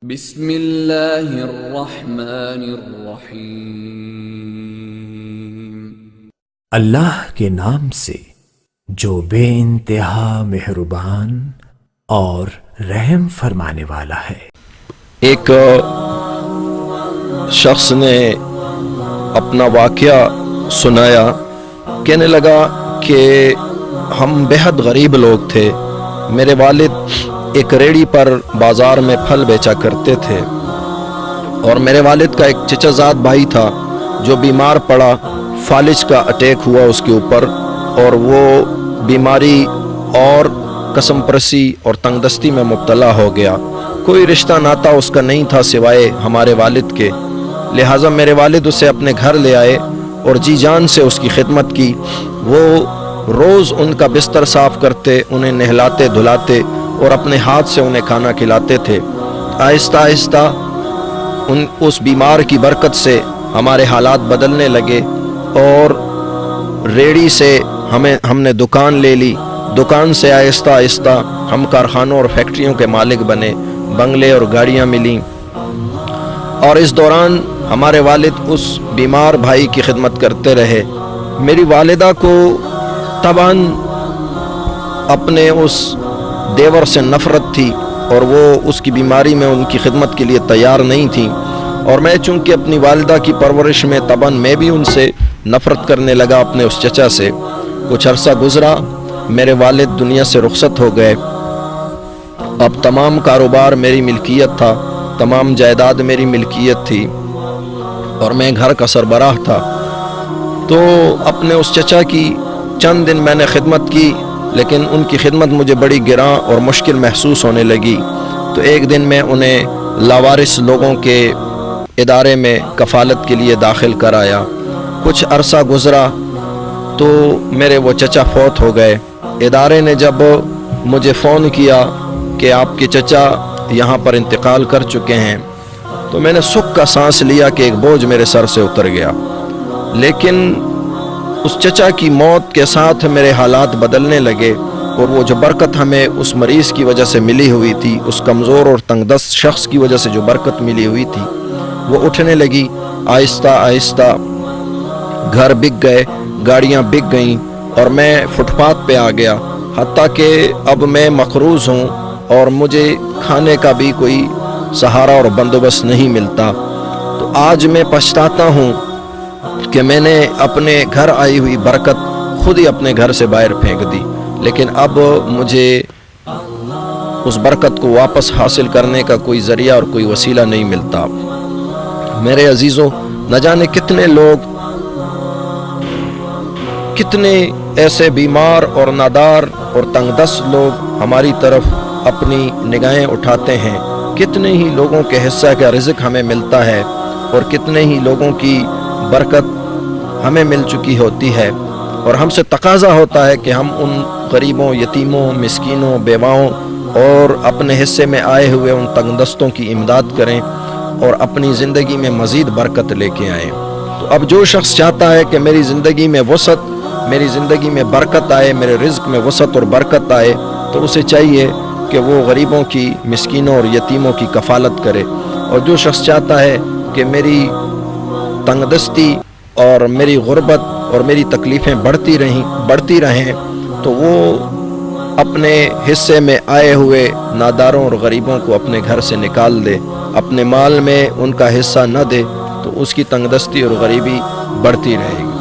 بسم اللہ الرحمن الرحیم۔ اللہ کے نام سے جو بے انتہا مہربان اور رحم فرمانے والا ہے۔ ایک شخص نے اپنا واقعہ سنایا، کہنے لگا کہ ہم بہت غریب لوگ تھے، میرے والد ایک ریڑھی پر بازار میں پھل بیچا کرتے تھے، اور میرے والد کا ایک چچا زاد بھائی تھا جو بیمار پڑا، فالج کا اٹیک ہوا اس کے اوپر، اور وہ بیماری اور قسم پرسی اور تنگ دستی میں مبتلا ہو گیا۔ کوئی رشتہ ناتا اس کا نہیں تھا سوائے ہمارے والد کے، لہٰذا میرے والد اسے اپنے گھر لے آئے اور جی جان سے اس کی خدمت کی۔ وہ روز ان کا بستر صاف کرتے، انہیں نہلاتے دھلاتے اور اپنے ہاتھ سے انہیں کھانا کھلاتے تھے۔ آہستہ آہستہ اس بیمار کی برکت سے ہمارے حالات بدلنے لگے، اور ریڑھی سے ہم نے دکان لے لی، دکان سے آہستہ آہستہ ہم کارخانوں اور فیکٹریوں کے مالک بنے، بنگلے اور گاڑیاں ملیں، اور اس دوران ہمارے والد اس بیمار بھائی کی خدمت کرتے رہے۔ میری والدہ کو طبعاً اپنے اس دیور سے نفرت تھی، اور وہ اس کی بیماری میں ان کی خدمت کے لیے تیار نہیں تھیں، اور میں چونکہ اپنی والدہ کی پرورش میں طبعاً میں بھی ان سے نفرت کرنے لگا، اپنے اس چچا سے۔ کچھ عرصہ گزرا، میرے والد دنیا سے رخصت ہو گئے۔ اب تمام کاروبار میری ملکیت تھا، تمام جائیداد میری ملکیت تھی، اور میں گھر کا سربراہ تھا۔ تو اپنے اس چچا کی چند دن میں نے خدمت کی، لیکن ان کی خدمت مجھے بڑی گراں اور مشکل محسوس ہونے لگی۔ تو ایک دن میں انہیں لاوارث لوگوں کے ادارے میں کفالت کے لیے داخل کرایا۔ کچھ عرصہ گزرا تو میرے وہ چچا فوت ہو گئے۔ ادارے نے جب مجھے فون کیا کہ آپ کے چچا یہاں پر انتقال کر چکے ہیں، تو میں نے سکھ کا سانس لیا کہ ایک بوجھ میرے سر سے اتر گیا۔ لیکن اس چچا کی موت کے ساتھ میرے حالات بدلنے لگے، اور وہ جو برکت ہمیں اس مریض کی وجہ سے ملی ہوئی تھی، اس کمزور اور تنگ دست شخص کی وجہ سے جو برکت ملی ہوئی تھی، وہ اٹھنے لگی۔ آہستہ آہستہ گھر بک گئے، گاڑیاں بک گئیں، اور میں فٹ پاتھ پہ آ گیا، حتیٰ کہ اب میں مقروض ہوں اور مجھے کھانے کا بھی کوئی سہارا اور بندوبست نہیں ملتا۔ تو آج میں پچھتاتا ہوں کہ میں نے اپنے گھر آئی ہوئی برکت خود ہی اپنے گھر سے باہر پھینک دی، لیکن اب مجھے اس برکت کو واپس حاصل کرنے کا کوئی ذریعہ اور کوئی وسیلہ نہیں ملتا۔ میرے عزیزوں، نہ جانے کتنے لوگ، کتنے ایسے بیمار اور نادار اور تنگ دست لوگ ہماری طرف اپنی نگاہیں اٹھاتے ہیں، کتنے ہی لوگوں کے حصہ کا رزق ہمیں ملتا ہے، اور کتنے ہی لوگوں کی برکت ہمیں مل چکی ہوتی ہے، اور ہم سے تقاضا ہوتا ہے کہ ہم ان غریبوں، یتیموں، مسکینوں، بیواؤں اور اپنے حصے میں آئے ہوئے ان تنگ دستوں کی امداد کریں، اور اپنی زندگی میں مزید برکت لے کے آئیں۔ تو اب جو شخص چاہتا ہے کہ میری زندگی میں وسعت، میری زندگی میں برکت آئے، میرے رزق میں وسعت اور برکت آئے، تو اسے چاہیے کہ وہ غریبوں کی، مسکینوں اور یتیموں کی کفالت کرے۔ اور جو شخص چاہتا ہے کہ میری تنگ دستی اور میری غربت اور میری تکلیفیں بڑھتی رہیں، تو وہ اپنے حصے میں آئے ہوئے ناداروں اور غریبوں کو اپنے گھر سے نکال دے، اپنے مال میں ان کا حصہ نہ دے، تو اس کی تنگ دستی اور غریبی بڑھتی رہے گی۔